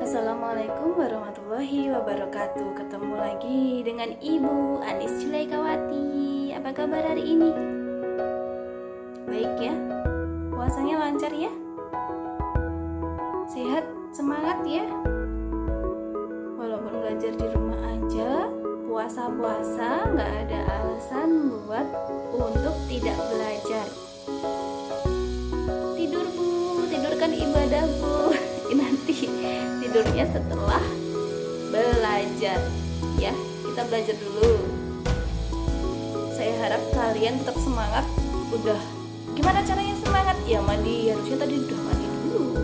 Assalamualaikum warahmatullahi wabarakatuh. Ketemu lagi dengan Ibu Anis Cilaikawati. Apa kabar hari ini? Baik ya? Puasanya lancar ya? Sehat, semangat ya? Walaupun belajar di rumah aja, puasa-puasa nggak ada alasan buat untuk tidak belajar. Tidur Bu, tidurkan ibadah Bu. Nanti tidurnya setelah belajar ya, kita belajar dulu. Saya harap kalian tetap semangat. Udah gimana caranya semangat? Ya mandi, harusnya tadi udah mandi dulu,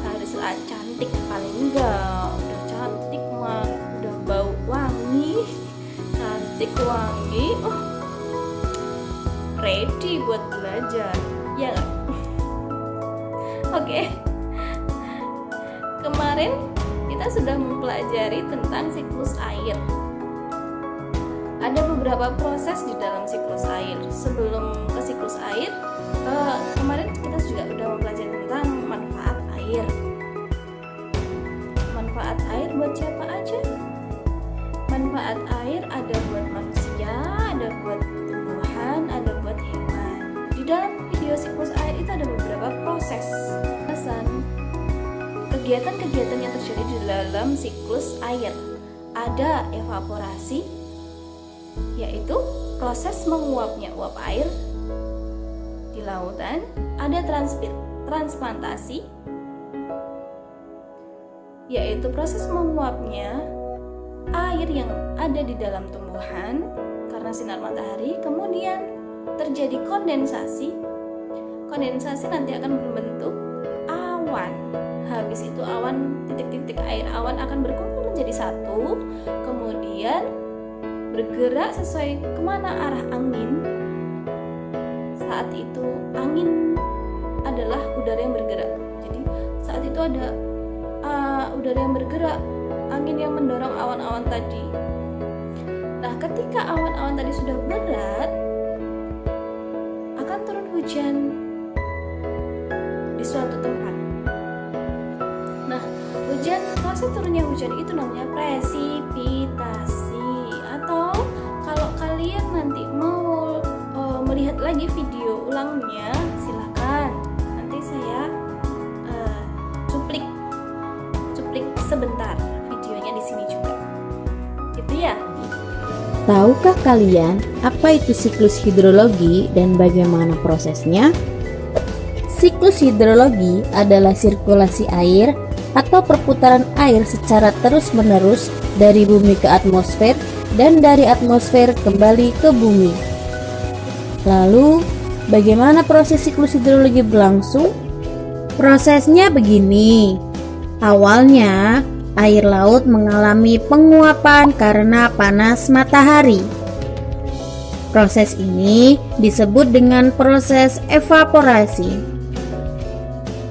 haruslah cantik paling enggak. Udah cantik mah, udah bau wangi, cantik wangi, ready buat belajar ya nggak? Oke. Kemarin kita sudah mempelajari tentang siklus air. Ada beberapa proses di dalam siklus air. Sebelum ke siklus air, kemarin kita juga sudah mempelajari tentang manfaat air. Manfaat air buat siapa aja? Manfaat air ada buat manusia, ada buat tumbuhan, ada buat hewan. Di dalam video siklus air itu ada beberapa proses. Kegiatan-kegiatan yang terjadi di dalam siklus air. Ada evaporasi, yaitu proses menguapnya uap air di lautan. Ada transplantasi, yaitu proses menguapnya air yang ada di dalam tumbuhan karena sinar matahari. Kemudian terjadi kondensasi. Kondensasi nanti akan membentuk awan. Habis itu awan, titik-titik air awan akan berkumpul menjadi satu, kemudian bergerak sesuai kemana arah angin. Saat itu angin adalah udara yang bergerak. Jadi saat itu ada udara yang bergerak, angin yang mendorong awan-awan tadi. Nah, ketika awan-awan tadi sudah berat, akan turun hujan di suatu tempat. Proses turunnya hujan itu namanya presipitasi. Atau kalau kalian nanti mau melihat lagi video ulangnya, silakan. Nanti saya cuplik sebentar videonya di sini juga. Gitu ya. Tahukah kalian apa itu siklus hidrologi dan bagaimana prosesnya? Siklus hidrologi adalah sirkulasi air atau perputaran air secara terus-menerus dari bumi ke atmosfer dan dari atmosfer kembali ke bumi. Lalu, bagaimana proses siklus hidrologi berlangsung? Prosesnya begini. Awalnya, air laut mengalami penguapan karena panas matahari. Proses ini disebut dengan proses evaporasi.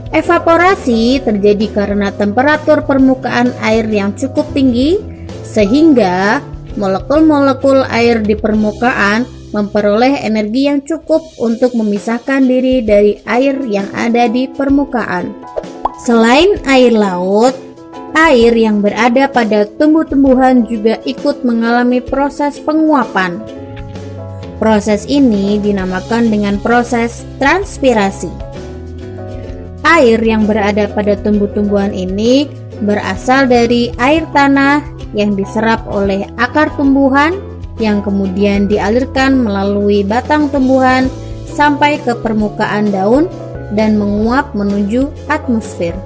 Evaporasi terjadi karena temperatur permukaan air yang cukup tinggi sehingga molekul-molekul air di permukaan memperoleh energi yang cukup untuk memisahkan diri dari air yang ada di permukaan. Selain air laut, air yang berada pada tumbuh-tumbuhan juga ikut mengalami proses penguapan. Proses ini dinamakan dengan proses transpirasi. Air yang berada pada tumbuh-tumbuhan ini berasal dari air tanah yang diserap oleh akar tumbuhan yang kemudian dialirkan melalui batang tumbuhan sampai ke permukaan daun dan menguap menuju atmosfer.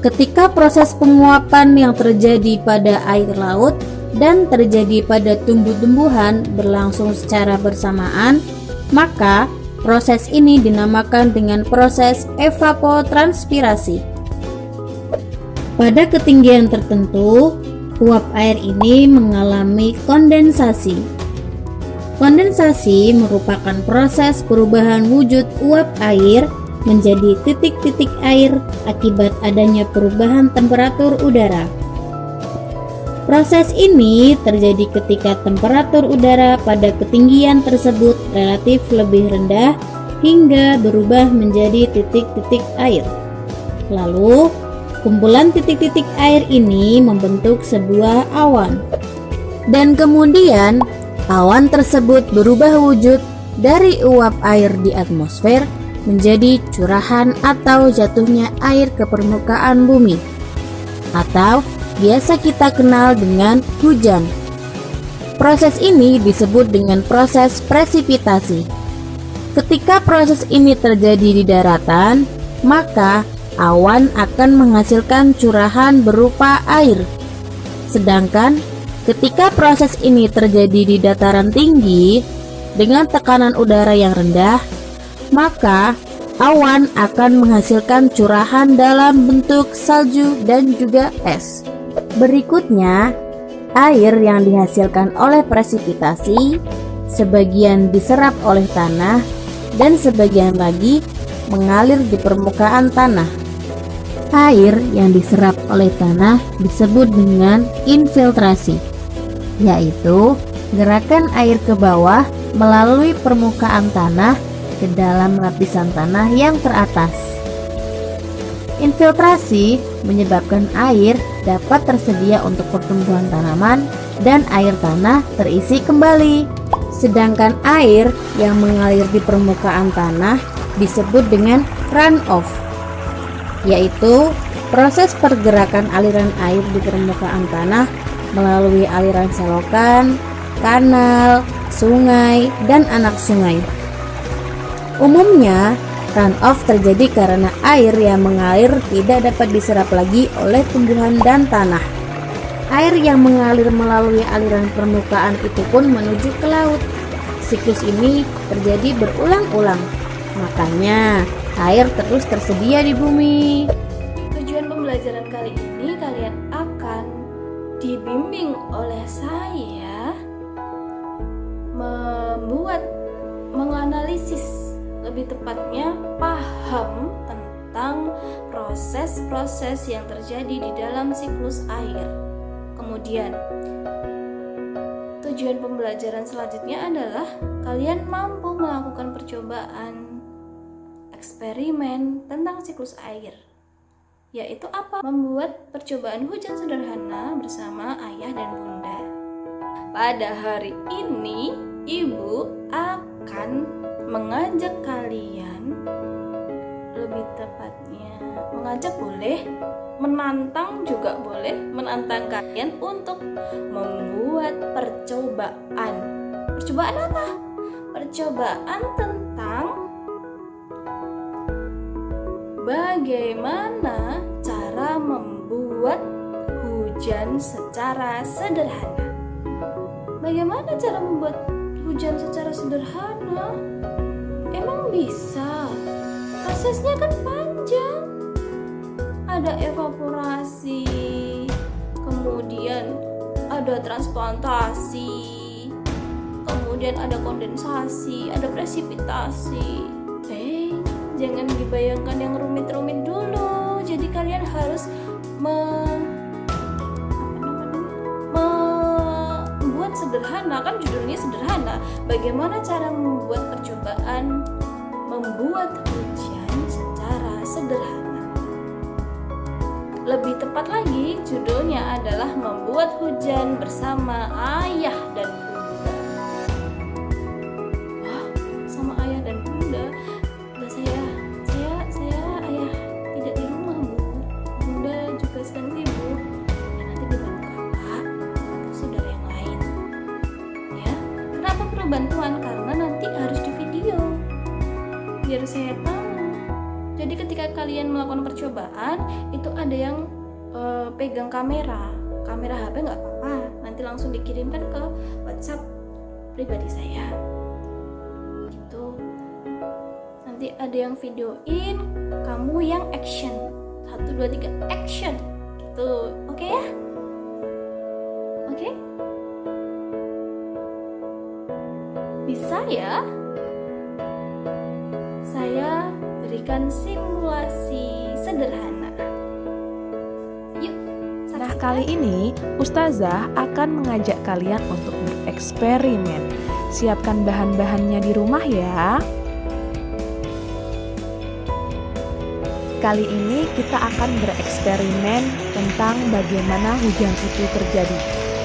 Ketika proses penguapan yang terjadi pada air laut dan terjadi pada tumbuh-tumbuhan berlangsung secara bersamaan, maka proses ini dinamakan dengan proses evapotranspirasi. Pada ketinggian tertentu, uap air ini mengalami kondensasi. Kondensasi merupakan proses perubahan wujud uap air menjadi titik-titik air akibat adanya perubahan temperatur udara. Proses ini terjadi ketika temperatur udara pada ketinggian tersebut relatif lebih rendah hingga berubah menjadi titik-titik air. Lalu, kumpulan titik-titik air ini membentuk sebuah awan. Dan kemudian awan tersebut berubah wujud dari uap air di atmosfer menjadi curahan atau jatuhnya air ke permukaan bumi, atau biasa kita kenal dengan hujan. Proses ini disebut dengan proses presipitasi. Ketika proses ini terjadi di daratan, maka awan akan menghasilkan curahan berupa air. Sedangkan ketika proses ini terjadi di dataran tinggi dengan tekanan udara yang rendah, maka awan akan menghasilkan curahan dalam bentuk salju dan juga es. Berikutnya, air yang dihasilkan oleh presipitasi sebagian diserap oleh tanah dan sebagian lagi mengalir di permukaan tanah. Air yang diserap oleh tanah disebut dengan infiltrasi, yaitu gerakan air ke bawah melalui permukaan tanah ke dalam lapisan tanah yang teratas. Infiltrasi menyebabkan air dapat tersedia untuk pertumbuhan tanaman dan air tanah terisi kembali. Sedangkan air yang mengalir di permukaan tanah disebut dengan runoff, yaitu proses pergerakan aliran air di permukaan tanah melalui aliran selokan, kanal, sungai, dan anak sungai. Umumnya, runoff terjadi karena air yang mengalir tidak dapat diserap lagi oleh tumbuhan dan tanah. Air yang mengalir melalui aliran permukaan itu pun menuju ke laut. Siklus ini terjadi berulang-ulang. Makanya, air terus tersedia di bumi. Tujuan pembelajaran kali ini kalian akan dibimbing oleh saya menganalisis, lebih tepatnya paham tentang proses-proses yang terjadi di dalam siklus air. Kemudian, tujuan pembelajaran selanjutnya adalah kalian mampu melakukan percobaan eksperimen tentang siklus air, yaitu apa? Membuat percobaan hujan sederhana bersama ayah dan bunda. Pada hari ini, ibu akan mengajak kalian, lebih tepatnya mengajak boleh, menantang juga boleh, menantang kalian untuk membuat percobaan. Percobaan apa? Percobaan tentang bagaimana cara membuat hujan secara sederhana. Bagaimana cara membuat hujan secara sederhana? Emang bisa? Prosesnya kan panjang. Ada evaporasi, kemudian ada transplantasi, kemudian ada kondensasi, ada presipitasi. Jangan dibayangkan yang rumit-rumit dulu. Jadi kalian harus membuat sederhana, kan judulnya sederhana. Bagaimana cara membuat percobaan membuat hujan secara sederhana? Lebih tepat lagi, judulnya adalah membuat hujan bersama ayah dan bunda. Wah, sama ayah dan bunda. Saya ayah tidak di rumah, Bu. Bunda juga sedang sibuk. Ya, nanti dibantu kakak atau saudara yang lain. Ya, kenapa perlu bantuan? Karena nanti harus di video, biar saya tahu. Jadi ketika kalian melakukan percobaan, itu ada yang pegang kamera HP nggak apa-apa, nanti langsung dikirimkan ke WhatsApp pribadi saya. Gitu. Nanti ada yang videoin, kamu yang action. 1, 2, 3 action. Gitu. Oke ya? Oke? Bisa ya? Saya berikan simulasi sederhana. Yuk, Nah, kali ini Ustazah akan mengajak kalian untuk bereksperimen. Siapkan bahan-bahannya di rumah ya. kali ini kita akan bereksperimen tentang bagaimana hujan itu terjadi.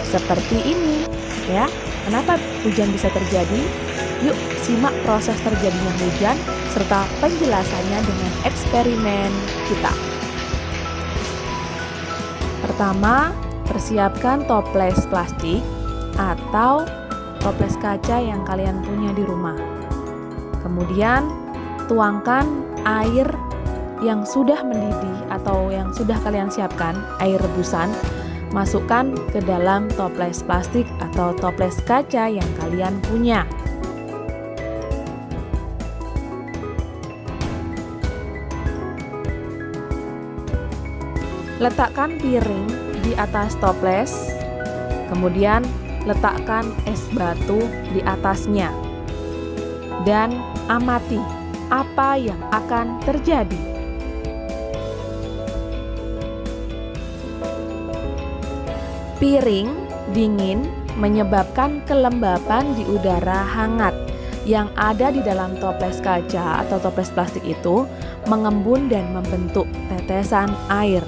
Seperti ini, ya. Kenapa hujan bisa terjadi? Yuk, simak proses terjadinya hujan serta penjelasannya dengan eksperimen kita. Pertama, persiapkan toples plastik atau toples kaca yang kalian punya di rumah. Kemudian, tuangkan air yang sudah mendidih atau yang sudah kalian siapkan, air rebusan, masukkan ke dalam toples plastik atau toples kaca yang kalian punya. Letakkan piring di atas toples, kemudian letakkan es batu di atasnya, dan amati apa yang akan terjadi. Piring dingin menyebabkan kelembapan di udara hangat yang ada di dalam toples kaca atau toples plastik itu mengembun dan membentuk tetesan air.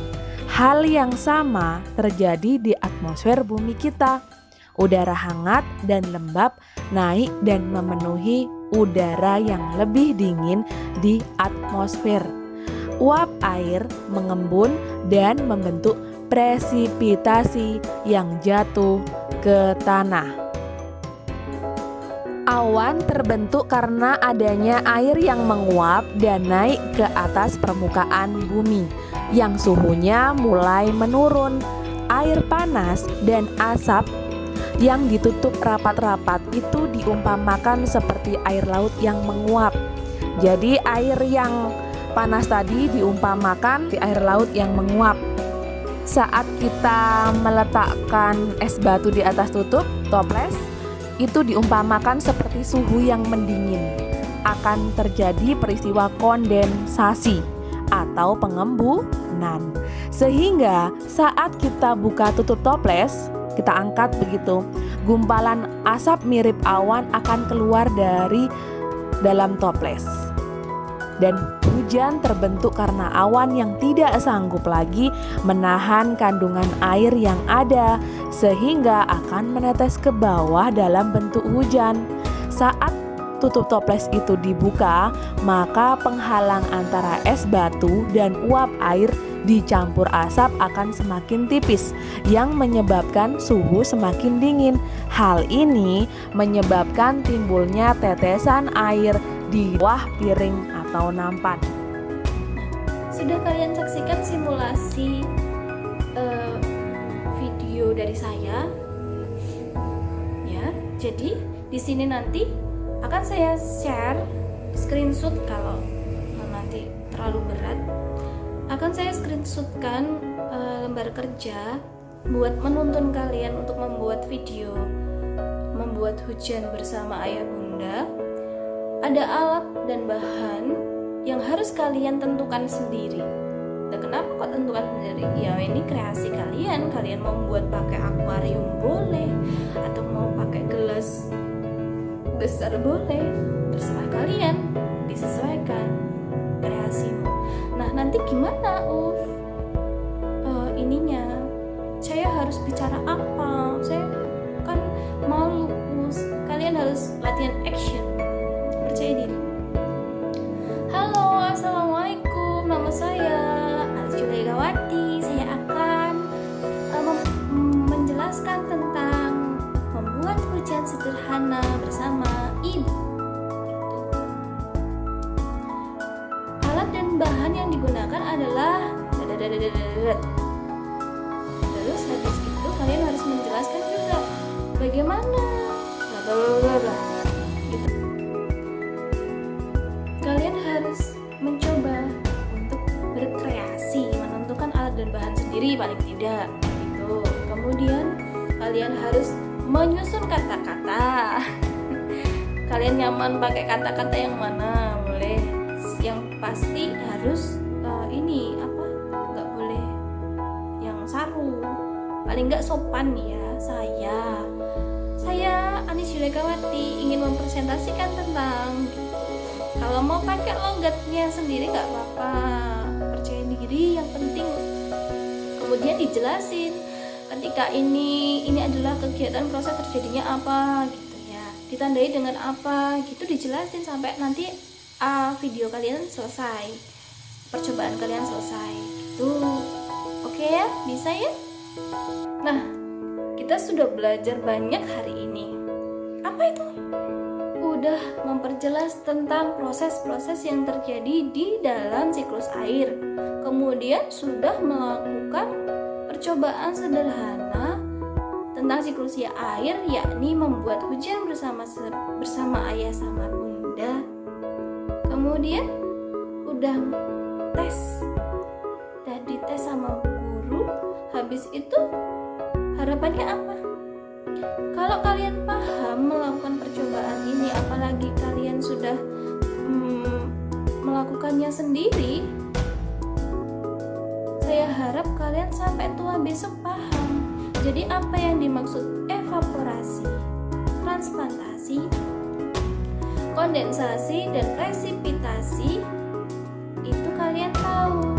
Hal yang sama terjadi di atmosfer bumi kita. Udara hangat dan lembab naik dan memenuhi udara yang lebih dingin di atmosfer. Uap air mengembun dan membentuk presipitasi yang jatuh ke tanah. Awan terbentuk karena adanya air yang menguap dan naik ke atas permukaan bumi, yang suhunya mulai menurun. Air panas dan asap yang ditutup rapat-rapat itu diumpamakan seperti air laut yang menguap. Jadi air yang panas tadi diumpamakan di air laut yang menguap. Saat kita meletakkan es batu di atas tutup toples, itu diumpamakan seperti suhu yang mendingin. Akan terjadi peristiwa kondensasi atau pengembunan. Sehingga saat kita buka tutup toples, kita angkat begitu, gumpalan asap mirip awan akan keluar dari dalam toples. Dan hujan terbentuk karena awan yang tidak sanggup lagi menahan kandungan air yang ada, sehingga akan menetes ke bawah dalam bentuk hujan. Saat tutup toples itu dibuka, maka penghalang antara es batu dan uap air dicampur asap akan semakin tipis, yang menyebabkan suhu semakin dingin. Hal ini menyebabkan timbulnya tetesan air di bawah piring atau nampan. Sudah kalian saksikan simulasi video dari saya, ya. Jadi di sini nanti akan saya share screenshot, kalau nanti terlalu berat akan saya screenshotkan lembar kerja buat menuntun kalian untuk membuat video membuat hujan bersama ayah bunda. Ada alat dan bahan yang harus kalian tentukan sendiri. Nah, kenapa kok tentukan sendiri? Ya ini kreasi kalian. Kalian mau membuat pakai akuarium boleh, atau mau pakai gelas besar boleh, terserah kalian, disesuaikan kreasimu. Nah nanti gimana ininya? Saya harus bicara apa? Saya kan malu. Kalian harus latihan action. Percaya diri. Halo, assalamualaikum. Nama saya Julegawati. Saya akan menjelaskan tentang membuat hujan sederhana bersama ibu. Alat dan bahan yang digunakan adalah terus habis itu kalian harus menjelaskan juga bagaimana gitu. Kalian harus mencoba untuk berkreasi, menentukan alat dan bahan sendiri paling tidak gitu. Kemudian kalian harus menyusun kata-kata. Kalian nyaman pakai kata-kata yang mana? Boleh, yang pasti harus ini apa? Nggak boleh yang saru. Paling nggak sopan ya. Saya Anis Julegawati ingin mempresentasikan tentang. Kalau mau pakai logatnya sendiri nggak apa-apa. sendiri yang penting. Kemudian dijelasin ketika ini adalah kegiatan proses terjadinya apa gitu ya, ditandai dengan apa gitu, dijelasin sampai nanti video kalian selesai, percobaan kalian selesai gitu. Oke ya, bisa ya? Nah, kita sudah belajar banyak hari ini. Apa itu? Udah memperjelas tentang proses-proses yang terjadi di dalam siklus air. Kemudian sudah melakukan percobaan sederhana tentang siklus air, yakni membuat hujan bersama ayah sama bunda. Kemudian udah tes, dan dites sama guru. Habis itu harapannya apa? Kalau kalian paham melakukan percobaan ini, apalagi kalian sudah melakukannya sendiri, saya harap kalian sampai tua besok paham. Jadi apa yang dimaksud evaporasi, transplantasi, kondensasi, dan presipitasi itu kalian tahu.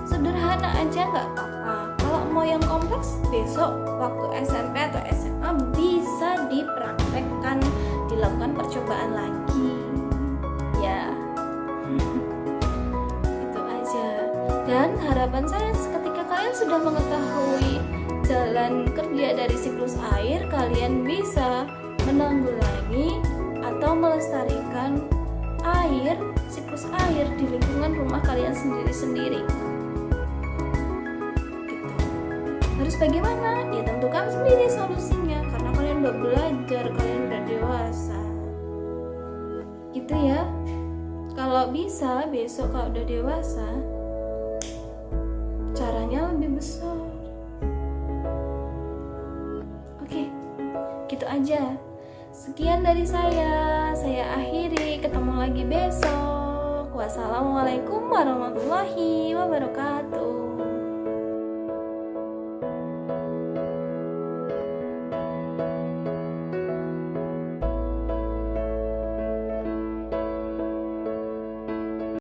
Sederhana aja nggak apa-apa. Kalau mau yang kompleks, besok waktu SMP atau SMA bisa dipraktekkan, dilakukan percobaan lagi ya. Itu aja. Dan harapan saya ketika kalian sudah mengetahui jalan kerja dari siklus air, kalian bisa menanggulangi atau melestarikan air, siklus air di lingkungan rumah kalian sendiri-sendiri. Harus bagaimana? Ya tentukan sendiri solusinya, karena kalian udah belajar, kalian udah dewasa gitu ya. Kalau bisa besok kalau udah dewasa, caranya lebih besar. Oke, gitu aja. Sekian dari saya akhiri, ketemu lagi besok. Wassalamualaikum warahmatullahi wabarakatuh.